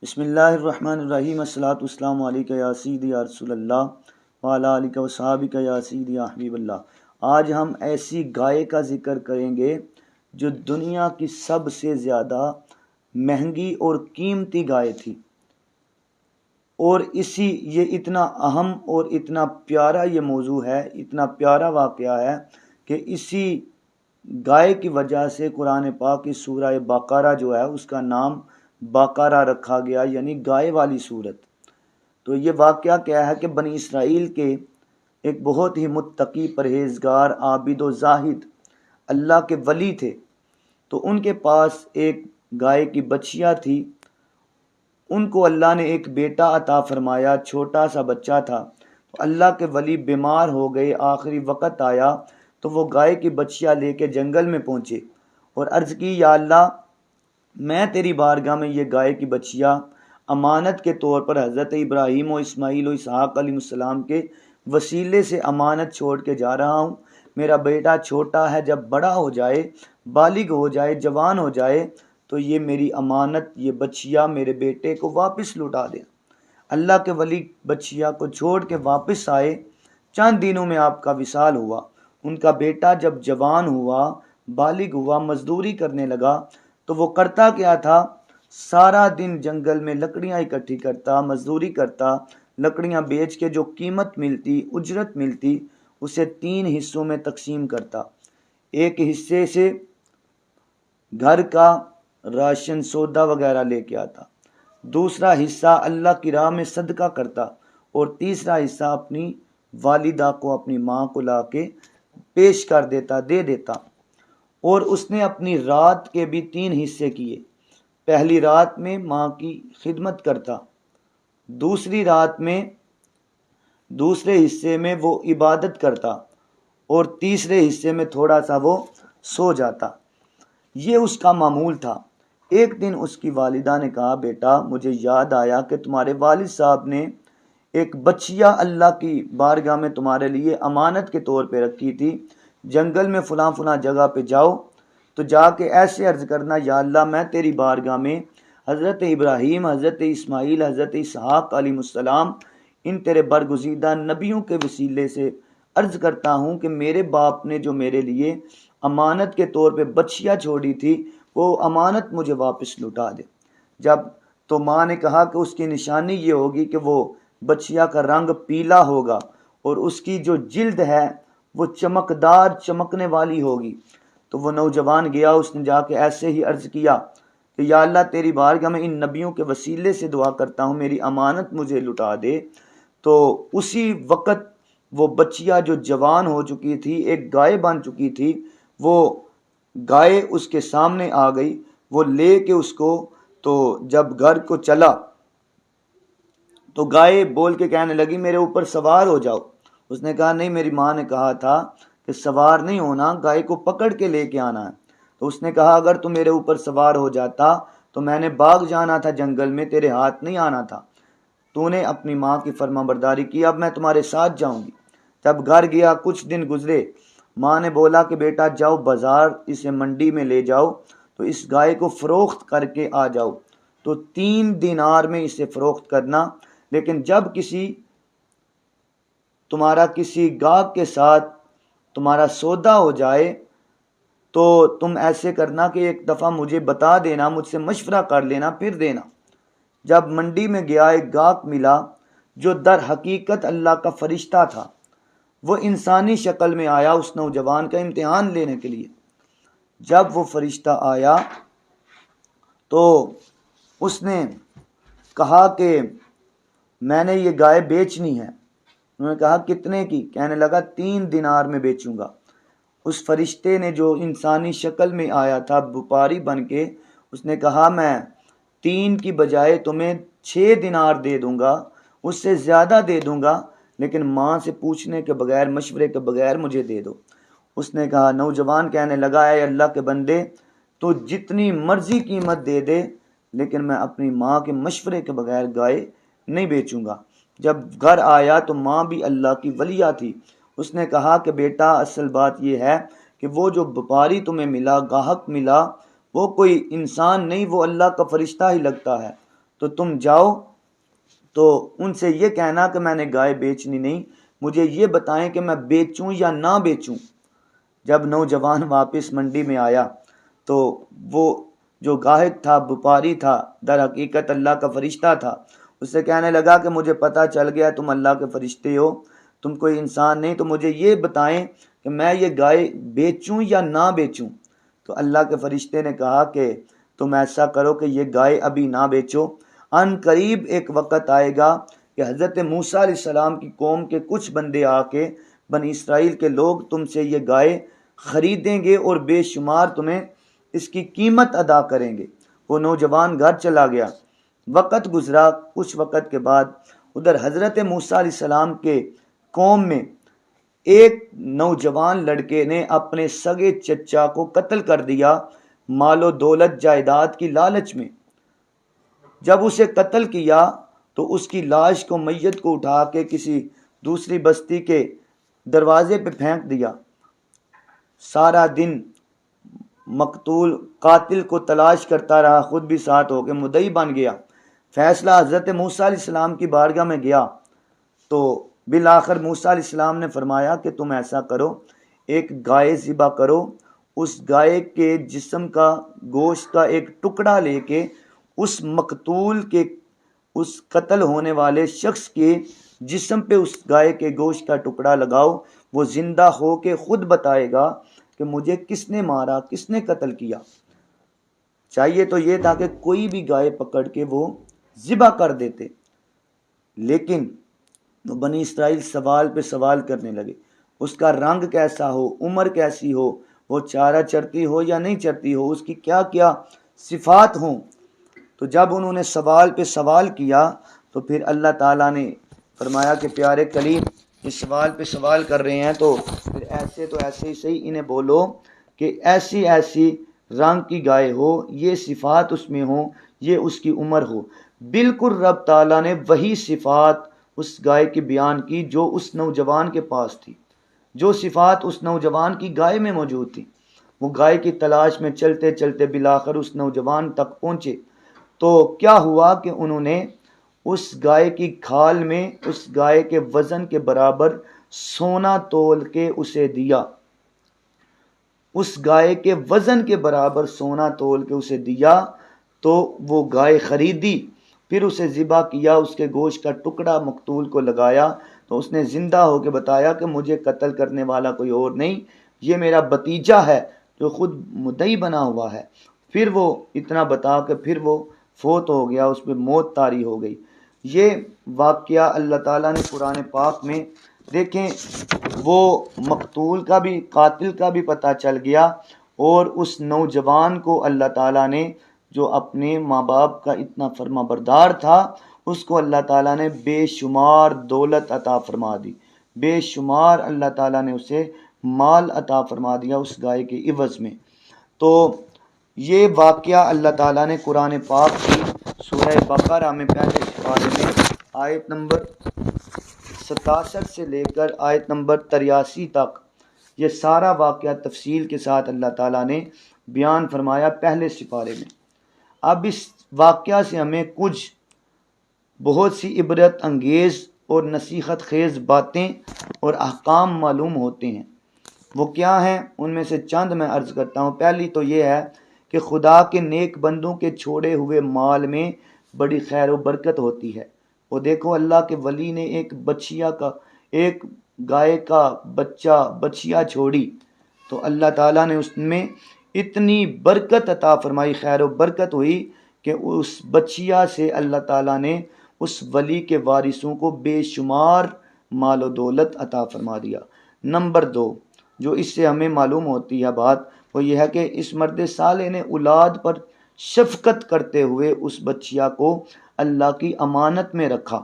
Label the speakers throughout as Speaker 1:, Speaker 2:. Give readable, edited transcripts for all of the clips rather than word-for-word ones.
Speaker 1: بسم اللہ الرحمن الرحیم، الصلاۃ والسلام علیکہ یا سیدی یا رسول اللہ وعلیٰ آلہ و صحابہ یا سیدی یا حبیب اللہ۔ آج ہم ایسی گائے کا ذکر کریں گے جو دنیا کی سب سے زیادہ مہنگی اور قیمتی گائے تھی، اور یہ اتنا اہم اور اتنا پیارا یہ موضوع ہے، اتنا پیارا واقعہ ہے کہ اسی گائے کی وجہ سے قرآن پاک کی سورہ بقرہ جو ہے اس کا نام بقرہ رکھا گیا، یعنی گائے والی صورت۔ تو یہ واقعہ کیا ہے کہ بنی اسرائیل کے ایک بہت ہی متقی، پرہیزگار، عابد و زاہد اللہ کے ولی تھے۔ تو ان کے پاس ایک گائے کی بچیا تھی۔ ان کو اللہ نے ایک بیٹا عطا فرمایا، چھوٹا سا بچہ تھا۔ تو اللہ کے ولی بیمار ہو گئے، آخری وقت آیا تو وہ گائے کی بچیا لے کے جنگل میں پہنچے اور عرض کی، یا اللہ، میں تیری بارگاہ میں یہ گائے کی بچیا امانت کے طور پر حضرت ابراہیم و اسماعیل و اسحاق علیہ السلام کے وسیلے سے امانت چھوڑ کے جا رہا ہوں۔ میرا بیٹا چھوٹا ہے، جب بڑا ہو جائے، بالغ ہو جائے، جوان ہو جائے تو یہ میری امانت، یہ بچیا میرے بیٹے کو واپس لوٹا دے۔ اللہ کے ولی بچیا کو چھوڑ کے واپس آئے۔ چند دنوں میں آپ کا وصال ہوا۔ ان کا بیٹا جب جوان ہوا، بالغ ہوا، مزدوری کرنے لگا تو وہ کرتا کیا تھا، سارا دن جنگل میں لکڑیاں اکٹھی کرتا، مزدوری کرتا، لکڑیاں بیچ کے جو قیمت ملتی، اجرت ملتی، اسے 3 حصوں میں تقسیم کرتا۔ ایک حصے سے گھر کا راشن سودا وغیرہ لے کے آتا، دوسرا حصہ اللہ کی راہ میں صدقہ کرتا، اور تیسرا حصہ اپنی والدہ کو، اپنی ماں کو لا کے پیش کر دیتا، دے دیتا۔ اور اس نے اپنی رات کے بھی 3 حصے کیے۔ پہلی رات میں ماں کی خدمت کرتا، دوسرے حصے میں وہ عبادت کرتا، اور تیسرے حصے میں تھوڑا سا وہ سو جاتا۔ یہ اس کا معمول تھا۔ ایک دن اس کی والدہ نے کہا، بیٹا، مجھے یاد آیا کہ تمہارے والد صاحب نے ایک بچیا اللہ کی بارگاہ میں تمہارے لیے امانت کے طور پہ رکھی تھی، جنگل میں فلاں فلاں جگہ پہ جاؤ تو جا کے ایسے عرض کرنا، یا اللہ، میں تیری بارگاہ میں حضرت ابراہیم، حضرت اسماعیل، حضرت اسحاق علیہ السلام، ان تیرے برگزیدہ نبیوں کے وسیلے سے عرض کرتا ہوں کہ میرے باپ نے جو میرے لیے امانت کے طور پہ بچیا چھوڑی تھی، وہ امانت مجھے واپس لوٹا دے۔ جب تو ماں نے کہا کہ اس کی نشانی یہ ہوگی کہ وہ بچیا کا رنگ پیلا ہوگا اور اس کی جو جلد ہے وہ چمکدار، چمکنے والی ہوگی۔ تو وہ نوجوان گیا، اس نے جا کے ایسے ہی عرض کیا کہ یا اللہ، تیری بارگاہ میں ان نبیوں کے وسیلے سے دعا کرتا ہوں، میری امانت مجھے لٹا دے۔ تو اسی وقت وہ بچیا جو جوان ہو چکی تھی، ایک گائے بن چکی تھی، وہ گائے اس کے سامنے آ گئی۔ وہ لے کے اس کو، تو جب گھر کو چلا تو گائے بول کے کہنے لگی، میرے اوپر سوار ہو جاؤ۔ اس نے کہا، نہیں، میری ماں نے کہا تھا کہ سوار نہیں ہونا، گائے کو پکڑ کے لے کے آنا ہے۔ تو اس نے کہا، اگر تو میرے اوپر سوار ہو جاتا تو میں نے بھاگ جانا تھا جنگل میں، تیرے ہاتھ نہیں آنا تھا۔ تو نے اپنی ماں کی فرما برداری کی، اب میں تمہارے ساتھ جاؤں گی۔ جب گھر گیا، کچھ دن گزرے، ماں نے بولا کہ بیٹا جاؤ بازار، اسے منڈی میں لے جاؤ تو اس گائے کو فروخت کر کے آ جاؤ۔ تو 3 دینار میں اسے فروخت کرنا، لیکن جب تمہارا کسی گاہک کے ساتھ تمہارا سودا ہو جائے تو تم ایسے کرنا کہ ایک دفعہ مجھے بتا دینا، مجھ سے مشورہ کر لینا، پھر دینا۔ جب منڈی میں گیا، ایک گاہک ملا جو در حقیقت اللہ کا فرشتہ تھا۔ وہ انسانی شکل میں آیا اس نوجوان کا امتحان لینے کے لیے۔ جب وہ فرشتہ آیا تو اس نے کہا کہ میں نے یہ گائے بیچنی ہے۔ انہوں نے کہا، کتنے کی؟ کہنے لگا، 3 دینار میں بیچوں گا۔ اس فرشتے نے جو انسانی شکل میں آیا تھا، وپاری بن کے، اس نے کہا، میں 3 کی بجائے تمہیں 6 دینار دے دوں گا، اس سے زیادہ دے دوں گا، لیکن ماں سے پوچھنے کے بغیر، مشورے کے بغیر مجھے دے دو۔ اس نے کہا، نوجوان کہنے لگا، اے اللہ کے بندے، تو جتنی مرضی قیمت دے دے، لیکن میں اپنی ماں کے مشورے کے بغیر گائے نہیں بیچوں گا۔ جب گھر آیا تو ماں بھی اللہ کی ولیہ تھی۔ اس نے کہا کہ بیٹا، اصل بات یہ ہے کہ وہ جو وپاری تمہیں ملا، گاہک ملا، وہ کوئی انسان نہیں، وہ اللہ کا فرشتہ ہی لگتا ہے۔ تو تم جاؤ تو ان سے یہ کہنا کہ میں نے گائے بیچنی نہیں، مجھے یہ بتائیں کہ میں بیچوں یا نہ بیچوں۔ جب نوجوان واپس منڈی میں آیا تو وہ جو گاہک تھا، وپاری تھا، در حقیقت اللہ کا فرشتہ تھا، اس سے کہنے لگا کہ مجھے پتہ چل گیا تم اللہ کے فرشتے ہو، تم کوئی انسان نہیں، تو مجھے یہ بتائیں کہ میں یہ گائے بیچوں یا نہ بیچوں۔ تو اللہ کے فرشتے نے کہا کہ تم ایسا کرو کہ یہ گائے ابھی نہ بیچو، ان قریب ایک وقت آئے گا کہ حضرت موسیٰ علیہ السلام کی قوم کے کچھ بندے آ کے، بنی اسرائیل کے لوگ تم سے یہ گائے خریدیں گے اور بے شمار تمہیں اس کی قیمت ادا کریں گے۔ وہ نوجوان گھر چلا گیا۔ وقت گزرا، کچھ وقت کے بعد ادھر حضرت موسیٰ علیہ السلام کے قوم میں ایک نوجوان لڑکے نے اپنے سگے چچا کو قتل کر دیا مال و دولت جائیداد کی لالچ میں۔ جب اسے قتل کیا تو اس کی لاش کو، میت کو اٹھا کے کسی دوسری بستی کے دروازے پہ پھینک دیا۔ سارا دن مقتول قاتل کو تلاش کرتا رہا، خود بھی ساتھ ہو کے مدعی بن گیا۔ فیصلہ حضرت موسیٰ علیہ السلام کی بارگاہ میں گیا تو بالآخر موسیٰ علیہ السلام نے فرمایا کہ تم ایسا کرو، ایک گائے ذبح کرو، اس گائے کے جسم کا، گوشت کا ایک ٹکڑا لے کے اس مقتول کے، اس قتل ہونے والے شخص کے جسم پہ اس گائے کے گوشت کا ٹکڑا لگاؤ، وہ زندہ ہو کے خود بتائے گا کہ مجھے کس نے مارا، کس نے قتل کیا۔ چاہیے تو یہ تھا کہ کوئی بھی گائے پکڑ کے وہ ذبح کر دیتے، لیکن بنی اسرائیل سوال پہ سوال کرنے لگے، اس کا رنگ کیسا ہو، عمر کیسی ہو، وہ چارہ چرتی ہو یا نہیں چرتی ہو، اس کی کیا کیا صفات ہوں۔ تو جب انہوں نے سوال پہ سوال کیا تو پھر اللہ تعالیٰ نے فرمایا کہ پیارے کلیم، اس سوال پہ سوال کر رہے ہیں تو پھر ایسے تو ایسے ہی صحیح انہیں بولو کہ ایسی ایسی رنگ کی گائے ہو، یہ صفات اس میں ہوں، یہ اس کی عمر ہو۔ بالکل رب تعالیٰ نے وہی صفات اس گائے کی بیان کی جو اس نوجوان کے پاس تھی، جو صفات اس نوجوان کی گائے میں موجود تھی۔ وہ گائے کی تلاش میں چلتے چلتے بالآخر اس نوجوان تک پہنچے تو کیا ہوا کہ انہوں نے اس گائے کی کھال میں اس گائے کے وزن کے برابر سونا تول کے اسے دیا، اس گائے کے وزن کے برابر سونا تول کے اسے دیا تو وہ گائے خریدی، پھر اسے ذبح کیا، اس کے گوشت کا ٹکڑا مقتول کو لگایا تو اس نے زندہ ہو کے بتایا کہ مجھے قتل کرنے والا کوئی اور نہیں، یہ میرا بھتیجا ہے جو خود مدعی بنا ہوا ہے۔ پھر وہ اتنا بتا کہ پھر وہ فوت ہو گیا، اس پہ موت طاری ہو گئی۔ یہ واقعہ اللہ تعالیٰ نے قرآن پاک میں، دیکھیں وہ مقتول کا بھی، قاتل کا بھی پتہ چل گیا، اور اس نوجوان کو اللہ تعالیٰ نے جو اپنے ماں باپ کا اتنا فرما بردار تھا، اس کو اللہ تعالیٰ نے بے شمار دولت عطا فرما دی، بے شمار اللہ تعالیٰ نے اسے مال عطا فرما دیا اس گائے کے عوض میں۔ تو یہ واقعہ اللہ تعالیٰ نے قرآن پاک کی سورہ بقرہ میں پہلے سپارے میں آیت نمبر 67 سے لے کر آیت نمبر 83 تک یہ سارا واقعہ تفصیل کے ساتھ اللہ تعالیٰ نے بیان فرمایا پہلے سپارے میں۔ اب اس واقعہ سے ہمیں کچھ بہت سی عبرت انگیز اور نصیحت خیز باتیں اور احکام معلوم ہوتے ہیں۔ وہ کیا ہیں؟ ان میں سے چند میں عرض کرتا ہوں۔ پہلی تو یہ ہے کہ خدا کے نیک بندوں کے چھوڑے ہوئے مال میں بڑی خیر و برکت ہوتی ہے۔ وہ دیکھو اللہ کے ولی نے ایک گائے کا بچیا چھوڑی تو اللہ تعالیٰ نے اس میں اتنی برکت عطا فرمائی، خیر و برکت ہوئی کہ اس بچیا سے اللہ تعالیٰ نے اس ولی کے وارثوں کو بے شمار مال و دولت عطا فرما دیا۔ نمبر 2 جو اس سے ہمیں معلوم ہوتی ہے بات، وہ یہ ہے کہ اس مرد صالح نے اولاد پر شفقت کرتے ہوئے اس بچیا کو اللہ کی امانت میں رکھا۔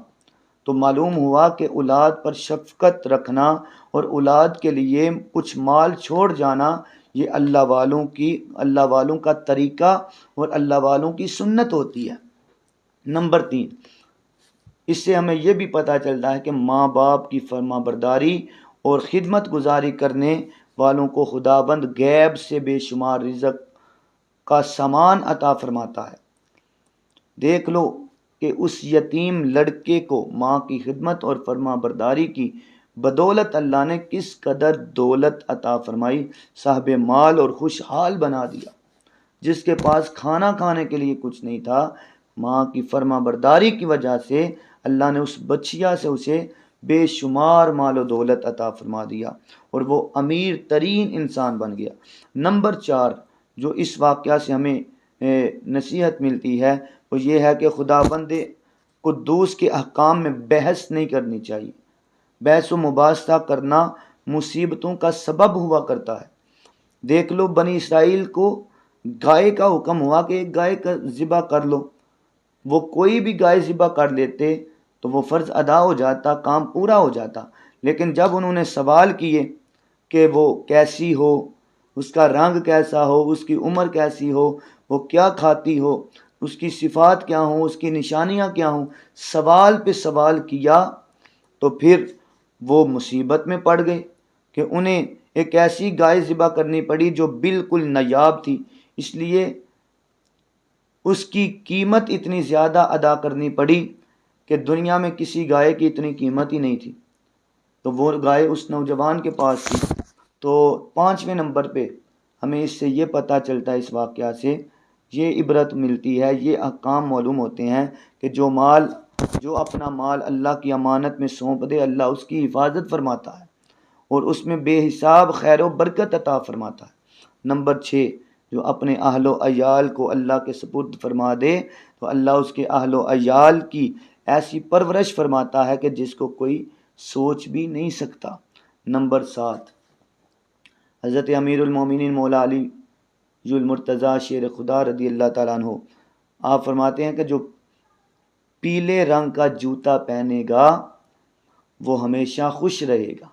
Speaker 1: تو معلوم ہوا کہ اولاد پر شفقت رکھنا اور اولاد کے لیے کچھ مال چھوڑ جانا، یہ اللہ والوں کا طریقہ اور اللہ والوں کی سنت ہوتی ہے۔ نمبر 3 اس سے ہمیں یہ بھی پتہ چلتا ہے کہ ماں باپ کی فرما برداری اور خدمت گزاری کرنے والوں کو خداوند غیب سے بے شمار رزق کا سامان عطا فرماتا ہے۔ دیکھ لو کہ اس یتیم لڑکے کو ماں کی خدمت اور فرما برداری کی بدولت اللہ نے کس قدر دولت عطا فرمائی، صاحب مال اور خوشحال بنا دیا۔ جس کے پاس کھانا کھانے کے لیے کچھ نہیں تھا، ماں کی فرما برداری کی وجہ سے اللہ نے اس بچیا سے اسے بے شمار مال و دولت عطا فرما دیا اور وہ امیر ترین انسان بن گیا۔ نمبر 4 جو اس واقعہ سے ہمیں نصیحت ملتی ہے وہ یہ ہے کہ خداوند قدوس کے احکام میں بحث نہیں کرنی چاہیے۔ بحث و مباحثہ کرنا مصیبتوں کا سبب ہوا کرتا ہے۔ دیکھ لو بنی اسرائیل کو گائے کا حکم ہوا کہ ایک گائے کا ذبح کر لو، وہ کوئی بھی گائے ذبح کر لیتے تو وہ فرض ادا ہو جاتا، کام پورا ہو جاتا۔ لیکن جب انہوں نے سوال کیے کہ وہ کیسی ہو، اس کا رنگ کیسا ہو، اس کی عمر کیسی ہو، وہ کیا کھاتی ہو، اس کی صفات کیا ہوں، اس کی نشانیاں کیا ہوں، سوال پہ سوال کیا تو پھر وہ مصیبت میں پڑ گئے کہ انہیں ایک ایسی گائے ذبح کرنی پڑی جو بالکل نایاب تھی، اس لیے اس کی قیمت اتنی زیادہ ادا کرنی پڑی کہ دنیا میں کسی گائے کی اتنی قیمت ہی نہیں تھی، تو وہ گائے اس نوجوان کے پاس تھی۔ تو 5ویں نمبر پہ ہمیں اس سے یہ پتہ چلتا ہے، اس واقعہ سے یہ عبرت ملتی ہے، یہ احکام معلوم ہوتے ہیں کہ جو اپنا مال اللہ کی امانت میں سونپ دے، اللہ اس کی حفاظت فرماتا ہے اور اس میں بے حساب خیر و برکت عطا فرماتا ہے۔ نمبر 6 جو اپنے اہل و عیال کو اللہ کے سپرد فرما دے تو اللہ اس کے اہل و عیال کی ایسی پرورش فرماتا ہے کہ جس کو کوئی سوچ بھی نہیں سکتا۔ نمبر 7 حضرت امیر المومنین مولا علی المرتضیٰ شیر خدا رضی اللہ تعالیٰ عنہ آپ فرماتے ہیں کہ جو پیلے رنگ کا جوتا پہنے گا وہ ہمیشہ خوش رہے گا۔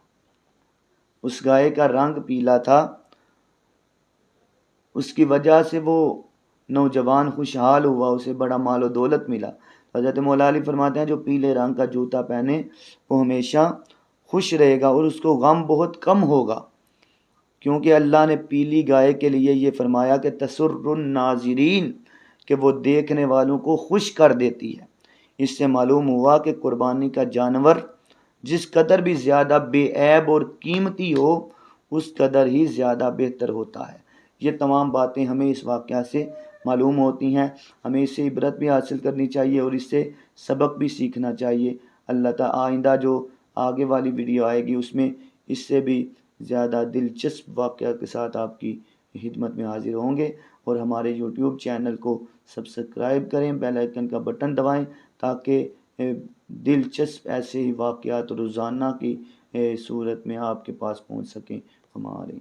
Speaker 1: اس گائے کا رنگ پیلا تھا، اس کی وجہ سے وہ نوجوان خوشحال ہوا، اسے بڑا مال و دولت ملا۔ حضرت مولا علی فرماتے ہیں جو پیلے رنگ کا جوتا پہنے وہ ہمیشہ خوش رہے گا اور اس کو غم بہت کم ہوگا، کیونکہ اللہ نے پیلی گائے کے لیے یہ فرمایا کہ تسر الناظرین، کہ وہ دیکھنے والوں کو خوش کر دیتی ہے۔ اس سے معلوم ہوا کہ قربانی کا جانور جس قدر بھی زیادہ بے عیب اور قیمتی ہو اس قدر ہی زیادہ بہتر ہوتا ہے۔ یہ تمام باتیں ہمیں اس واقعہ سے معلوم ہوتی ہیں، ہمیں اس سے عبرت بھی حاصل کرنی چاہیے اور اس سے سبق بھی سیکھنا چاہیے۔ اللہ تعالیٰ آئندہ جو آگے والی ویڈیو آئے گی اس میں اس سے بھی زیادہ دلچسپ واقعہ کے ساتھ آپ کی خدمت میں حاضر ہوں گے، اور ہمارے یوٹیوب چینل کو سبسکرائب کریں، بیل آئیکن کا بٹن دبائیں تاکہ دلچسپ ایسے ہی واقعات روزانہ کی صورت میں آپ کے پاس پہنچ سکیں ہمارے